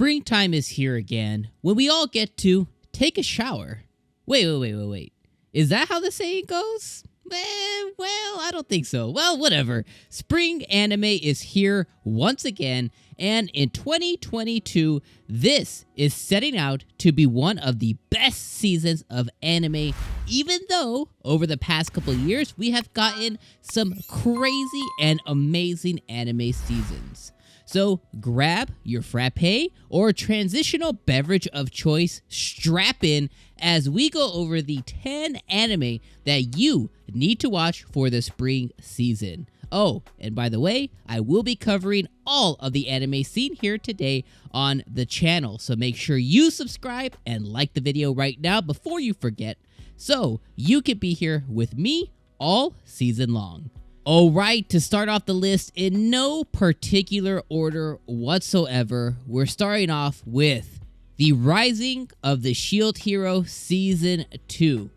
Springtime is here again when we all get to take a shower. Wait. Is that how the saying goes? Well, I don't think so. Well, whatever. Spring anime is here once again, and in 2022, this is setting out to be one of the best seasons of anime, even though over the past couple of years, we have gotten some crazy and amazing anime seasons. So grab your frappe or transitional beverage of choice, strap in as we go over the 10 anime that you need to watch for the spring season. Oh, and by the way, I will be covering all of the anime seen here today on the channel, so make sure you subscribe and like the video right now before you forget, so you can be here with me all season long. Alright, to start off the list in no particular order whatsoever, we're starting off with The Rising of the Shield Hero Season 2.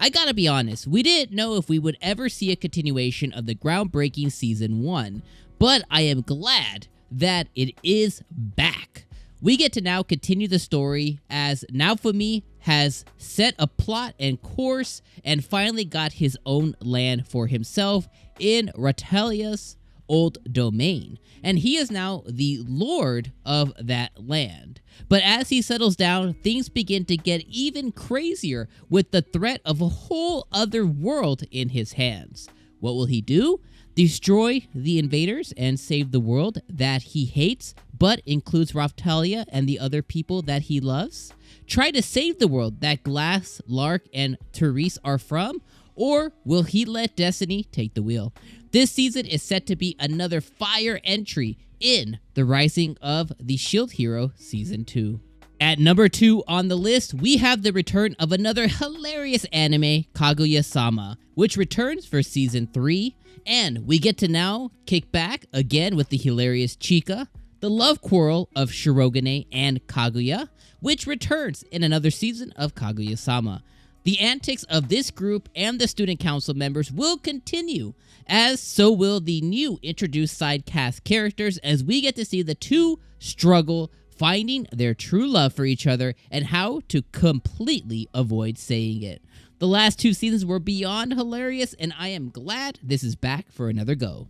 I gotta be honest, we didn't know if we would ever see a continuation of the groundbreaking Season 1, but I am glad that it is back. We get to now continue the story as Naofumi has set a plot and course and finally got his own land for himself in Ratalia's old domain. And he is now the lord of that land. But as he settles down, things begin to get even crazier with the threat of a whole other world in his hands. What will he do? Destroy the invaders and save the world that he hates, but includes Raftalia and the other people that he loves? Try to save the world that Glass, Lark, and Therese are from? Or will he let destiny take the wheel? This season is set to be another fire entry in The Rising of the Shield Hero Season 2. At number 2 on the list, we have the return of another hilarious anime, Kaguya-sama, which returns for Season 3, and we get to now kick back again with the hilarious Chika, the love quarrel of Shirogane and Kaguya, which returns in another season of Kaguya-sama. The antics of this group and the student council members will continue, as so will the new introduced side cast characters, as we get to see the two struggle finding their true love for each other and how to completely avoid saying it. The last 2 seasons were beyond hilarious, and I am glad this is back for another go.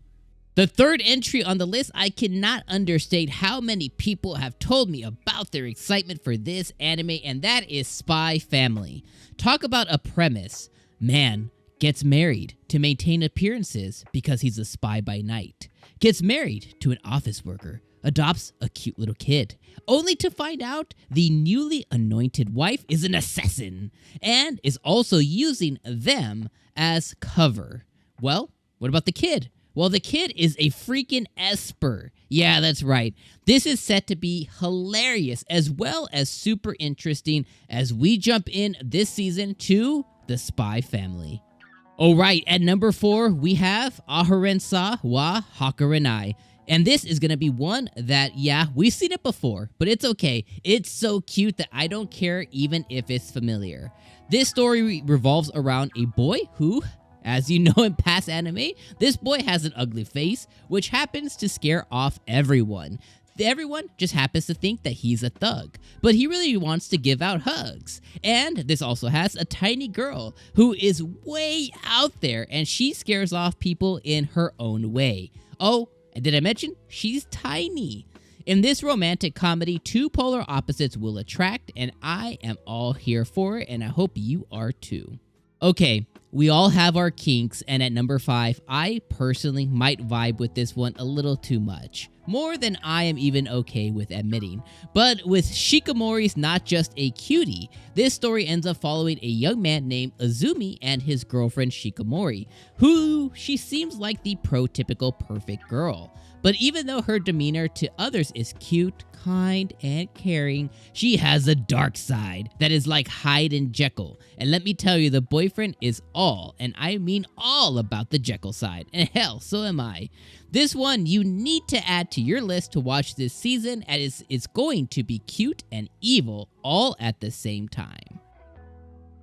The third entry on the list, I cannot understate how many people have told me about their excitement for this anime, and that is Spy Family. Talk about a premise. Man gets married to maintain appearances because he's a spy by night. Gets married to an office worker. Adopts a cute little kid, only to find out the newly anointed wife is an assassin and is also using them as cover. Well, what about the kid? Well, the kid is a freaking Esper. Yeah, that's right. This is set to be hilarious as well as super interesting as we jump in this season to the Spy Family. Alright, at number 4, we have Aharensa wa Hakarenai. And this is going to be one that, yeah, we've seen it before, but it's okay. It's so cute that I don't care even if it's familiar. This story revolves around a boy who, as you know in past anime, this boy has an ugly face, which happens to scare off everyone. Everyone just happens to think that he's a thug, but he really wants to give out hugs. And this also has a tiny girl who is way out there, and she scares off people in her own way. Oh, and did I mention she's tiny? In this romantic comedy, 2 polar opposites will attract, and I am all here for it, and I hope you are too. Okay, we all have our kinks, and at number 5, I personally might vibe with this one a little too much. More than I am even okay with admitting. But with Shikamori's Not Just a Cutie, this story ends up following a young man named Azumi and his girlfriend Shikamori, who she seems like the prototypical perfect girl. But even though her demeanor to others is cute, kind, and caring, she has a dark side that is like Hyde and Jekyll. And let me tell you, the boyfriend is all, and I mean all about the Jekyll side. And hell, so am I. This one you need to add to your list to watch this season, as it's going to be cute and evil all at the same time.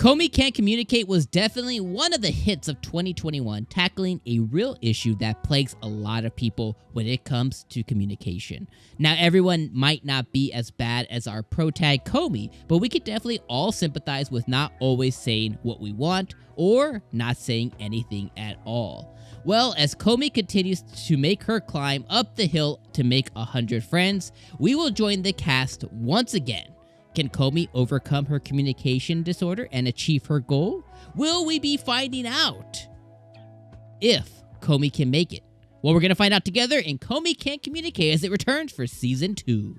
𝐒𝐡𝐚𝐧𝐧𝐞𝐥 Can't Communicate was definitely one of the hits of 2021, tackling a real issue that plagues a lot of people when it comes to communication. Now, everyone might not be as bad as our protag 𝐒𝐚𝐧, but we could definitely all sympathize with not always saying what we want or not saying anything at all. Well, as 𝐒𝐚𝐧 continues to make her climb up the hill to make 100 friends, we will join the cast once again. Can 𝐒𝐚𝐧 overcome her communication disorder and achieve her goal? Will we be finding out if 𝐒𝐚𝐧 can make it? Well, we're going to find out together in 𝐒𝐚𝐧 Can't Communicate as it returns for Season 2.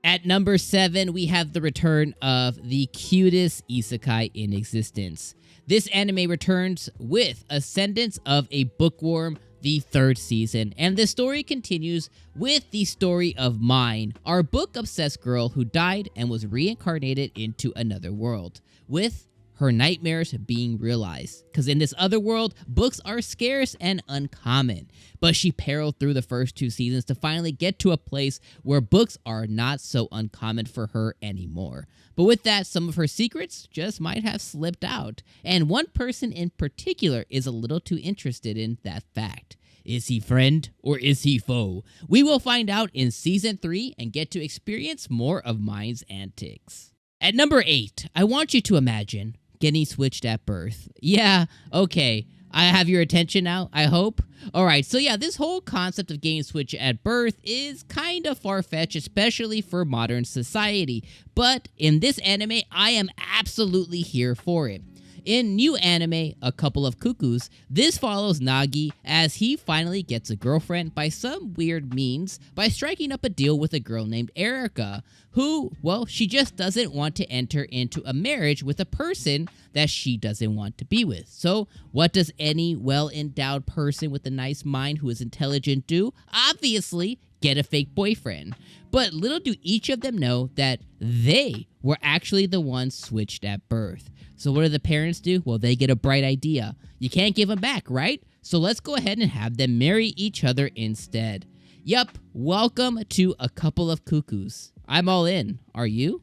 At number 7, we have the return of the cutest isekai in existence. This anime returns with Ascendance of a Bookworm, the 3rd season, and the story continues with the story of Mine, our book-obsessed girl who died and was reincarnated into another world, with her nightmares being realized. Because in this other world, books are scarce and uncommon, but she periled through the first 2 seasons to finally get to a place where books are not so uncommon for her anymore. But with that, some of her secrets just might have slipped out, and one person in particular is a little too interested in that fact. Is he friend or is he foe? We will find out in Season 3 and get to experience more of Mine's antics. At number 8, I want you to imagine getting switched at birth. Yeah, okay. I have your attention now, I hope. Alright, so yeah, this whole concept of getting switched at birth is kind of far-fetched, especially for modern society. But in this anime, I am absolutely here for it. In new anime, A Couple of Cuckoos, this follows Nagi as he finally gets a girlfriend by some weird means by striking up a deal with a girl named Erica, who, well, she just doesn't want to enter into a marriage with a person that she doesn't want to be with. So, what does any well-endowed person with a nice mind who is intelligent do? Obviously, get a fake boyfriend. But little do each of them know that they were actually the ones switched at birth. So what do the parents do? Well, they get a bright idea. You can't give them back, right? So let's go ahead and have them marry each other instead. Yup, welcome to A Couple of Cuckoos. I'm all in. Are you?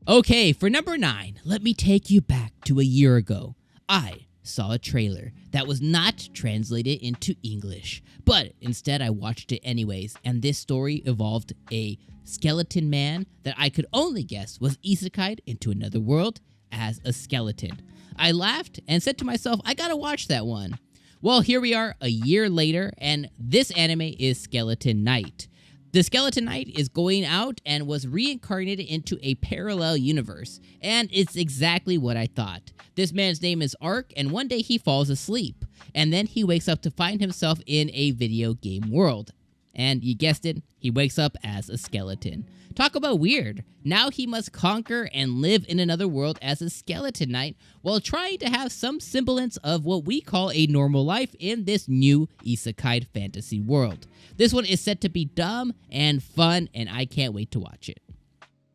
Okay, for number 9, let me take you back to a year ago. I saw a trailer that was not translated into English, but instead I watched it anyways, and this story evolved a skeleton man that I could only guess was isekai'd into another world as a skeleton. I laughed and said to myself, I gotta watch that one. Well, here we are a year later, and this anime is Skeleton Knight. The Skeleton Knight is going out and was reincarnated into a parallel universe, and it's exactly what I thought. This man's name is Ark, and one day he falls asleep, and then he wakes up to find himself in a video game world. And you guessed it, he wakes up as a skeleton. Talk about weird. Now he must conquer and live in another world as a skeleton knight while trying to have some semblance of what we call a normal life in this new isekai fantasy world. This one is set to be dumb and fun, and I can't wait to watch it.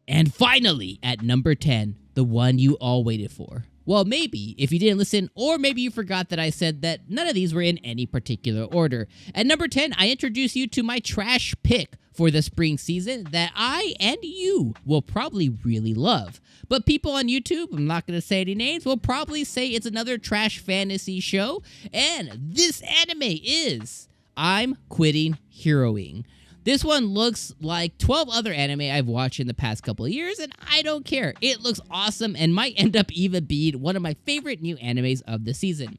And finally, at number 10, the one you all waited for. Well, maybe, if you didn't listen, or maybe you forgot that I said that none of these were in any particular order. At number 10, I introduce you to my trash pick for the spring season that I and you will probably really love. But people on YouTube, I'm not going to say any names, will probably say it's another trash fantasy show, and this anime is I'm Quitting Heroing. This one looks like 12 other anime I've watched in the past couple of years, and I don't care. It looks awesome and might end up even being one of my favorite new animes of the season.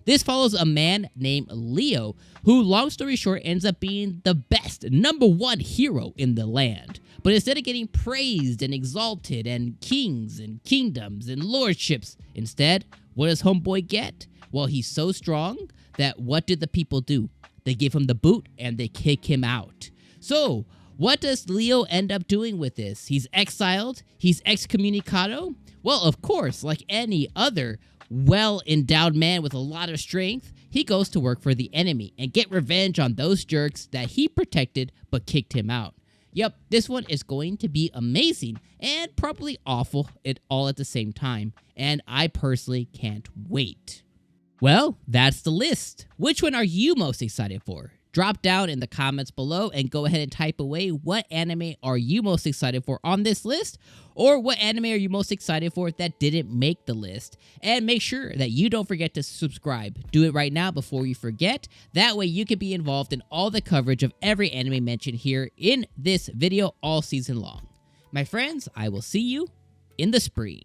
This follows a man named Leo, who, long story short, ends up being the best #1 hero in the land. But instead of getting praised and exalted and kings and kingdoms and lordships, instead, what does homeboy get? Well, he's so strong that what did the people do? They give him the boot and they kick him out. So, what does Leo end up doing with this? He's exiled? He's excommunicado? Well, of course, like any other well-endowed man with a lot of strength, he goes to work for the enemy and get revenge on those jerks that he protected but kicked him out. Yep, this one is going to be amazing and probably awful all at the same time, and I personally can't wait. Well, that's the list. Which one are you most excited for? Drop down in the comments below and go ahead and type away what anime are you most excited for on this list, or what anime are you most excited for that didn't make the list. And make sure that you don't forget to subscribe. Do it right now before you forget. That way you can be involved in all the coverage of every anime mentioned here in this video all season long. My friends, I will see you in the spring.